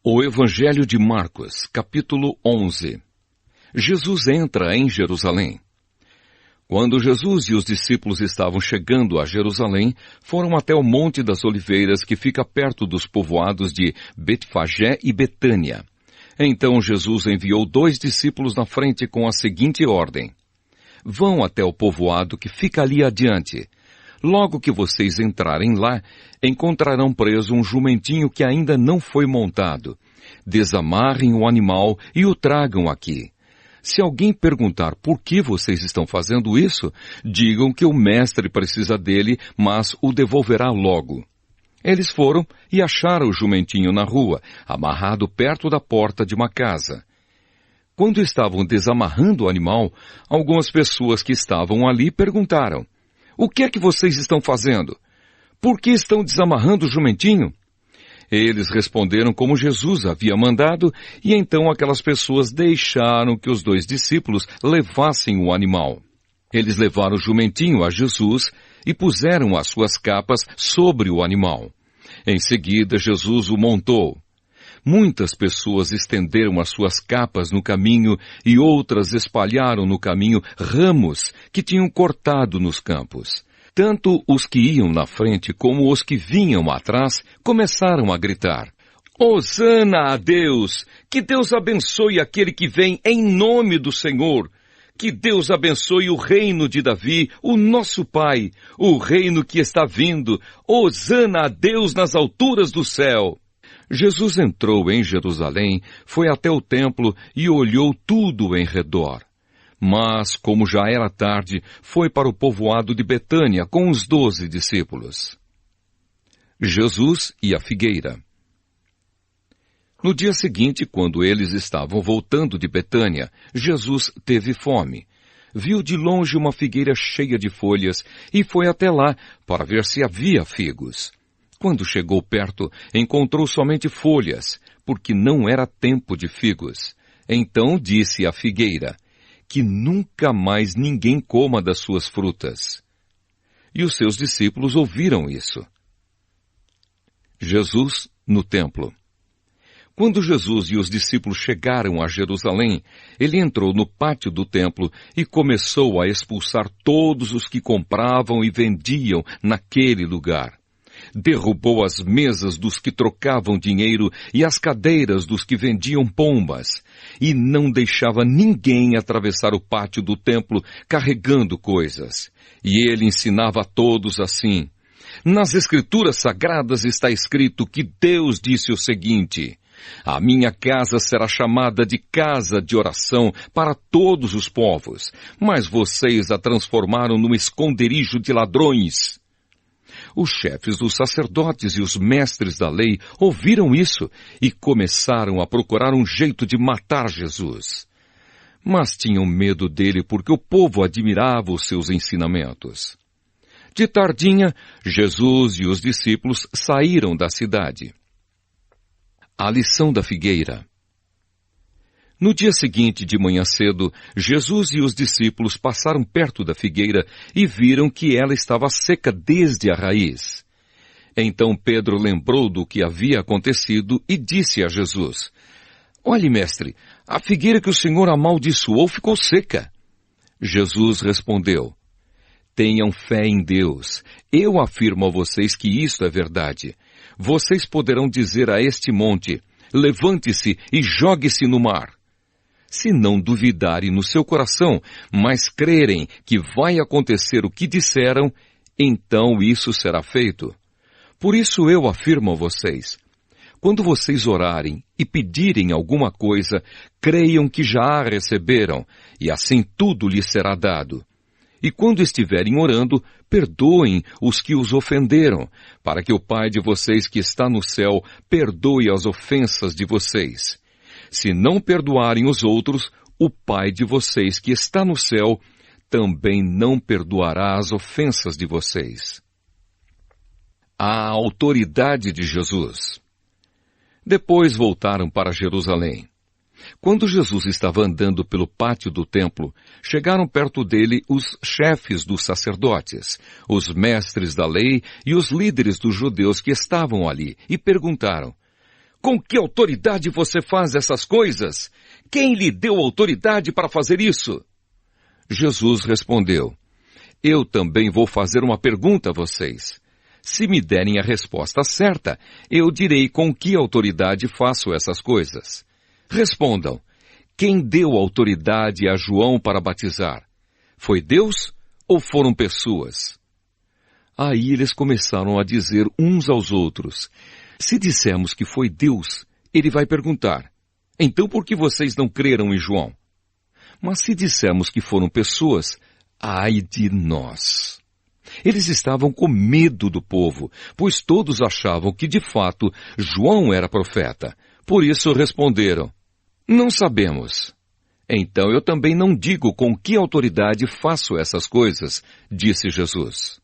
O Evangelho de Marcos, capítulo 11. Jesus entra em Jerusalém. Quando Jesus e os discípulos estavam chegando a Jerusalém, foram até o Monte das Oliveiras, que fica perto dos povoados de Betfagé e Betânia. Então Jesus enviou 2 discípulos na frente com a seguinte ordem: Vão até o povoado que fica ali adiante. Logo que vocês entrarem lá, encontrarão preso um jumentinho que ainda não foi montado. Desamarrem o animal e o tragam aqui. Se alguém perguntar por que vocês estão fazendo isso, digam que o mestre precisa dele, mas o devolverá logo. Eles foram e acharam o jumentinho na rua, amarrado perto da porta de uma casa. Quando estavam desamarrando o animal, algumas pessoas que estavam ali perguntaram: O que é que vocês estão fazendo? Por que estão desamarrando o jumentinho? Eles responderam como Jesus havia mandado, e então aquelas pessoas deixaram que os 2 discípulos levassem o animal. Eles levaram o jumentinho a Jesus e puseram as suas capas sobre o animal. Em seguida, Jesus o montou. Muitas pessoas estenderam as suas capas no caminho e outras espalharam no caminho ramos que tinham cortado nos campos. Tanto os que iam na frente como os que vinham atrás começaram a gritar: Hosana a Deus! Que Deus abençoe aquele que vem em nome do Senhor! Que Deus abençoe o reino de Davi, o nosso Pai, o reino que está vindo! Hosana a Deus nas alturas do céu! Jesus entrou em Jerusalém, foi até o templo e olhou tudo em redor. Mas, como já era tarde, foi para o povoado de Betânia com os 12 discípulos. Jesus e a figueira. No dia seguinte, quando eles estavam voltando de Betânia, Jesus teve fome. Viu de longe uma figueira cheia de folhas e foi até lá para ver se havia figos. Quando chegou perto, encontrou somente folhas, porque não era tempo de figos. Então disse à figueira: Que nunca mais ninguém coma das suas frutas. E os seus discípulos ouviram isso. Jesus no templo. Quando Jesus e os discípulos chegaram a Jerusalém, ele entrou no pátio do templo e começou a expulsar todos os que compravam e vendiam naquele lugar. Derrubou as mesas dos que trocavam dinheiro e as cadeiras dos que vendiam pombas, e não deixava ninguém atravessar o pátio do templo carregando coisas. E ele ensinava a todos assim: Nas Escrituras Sagradas está escrito que Deus disse o seguinte: A minha casa será chamada de casa de oração para todos os povos, mas vocês a transformaram num esconderijo de ladrões. Os chefes dos sacerdotes e os mestres da lei ouviram isso e começaram a procurar um jeito de matar Jesus. Mas tinham medo dele porque o povo admirava os seus ensinamentos. De tardinha, Jesus e os discípulos saíram da cidade. A lição da figueira. No dia seguinte, de manhã cedo, Jesus e os discípulos passaram perto da figueira e viram que ela estava seca desde a raiz. Então Pedro lembrou do que havia acontecido e disse a Jesus: Olhe, mestre, a figueira que o Senhor amaldiçoou ficou seca. Jesus respondeu: Tenham fé em Deus. Eu afirmo a vocês que isto é verdade. Vocês poderão dizer a este monte: Levante-se e jogue-se no mar. Se não duvidarem no seu coração, mas crerem que vai acontecer o que disseram, então isso será feito. Por isso eu afirmo a vocês: quando vocês orarem e pedirem alguma coisa, creiam que já a receberam, e assim tudo lhes será dado. E quando estiverem orando, perdoem os que os ofenderam, para que o Pai de vocês que está no céu perdoe as ofensas de vocês. Se não perdoarem os outros, o Pai de vocês que está no céu também não perdoará as ofensas de vocês. A autoridade de Jesus. Depois voltaram para Jerusalém. Quando Jesus estava andando pelo pátio do templo, chegaram perto dele os chefes dos sacerdotes, os mestres da lei e os líderes dos judeus que estavam ali, e perguntaram: Com que autoridade você faz essas coisas? Quem lhe deu autoridade para fazer isso? Jesus respondeu: Eu também vou fazer uma pergunta a vocês. Se me derem a resposta certa, eu direi com que autoridade faço essas coisas. Respondam: quem deu autoridade a João para batizar? Foi Deus ou foram pessoas? Aí eles começaram a dizer uns aos outros: se dissermos que foi Deus, ele vai perguntar: então por que vocês não creram em João? Mas se dissermos que foram pessoas, ai de nós! Eles estavam com medo do povo, pois todos achavam que de fato João era profeta. Por isso responderam: não sabemos. Então eu também não digo com que autoridade faço essas coisas, disse Jesus.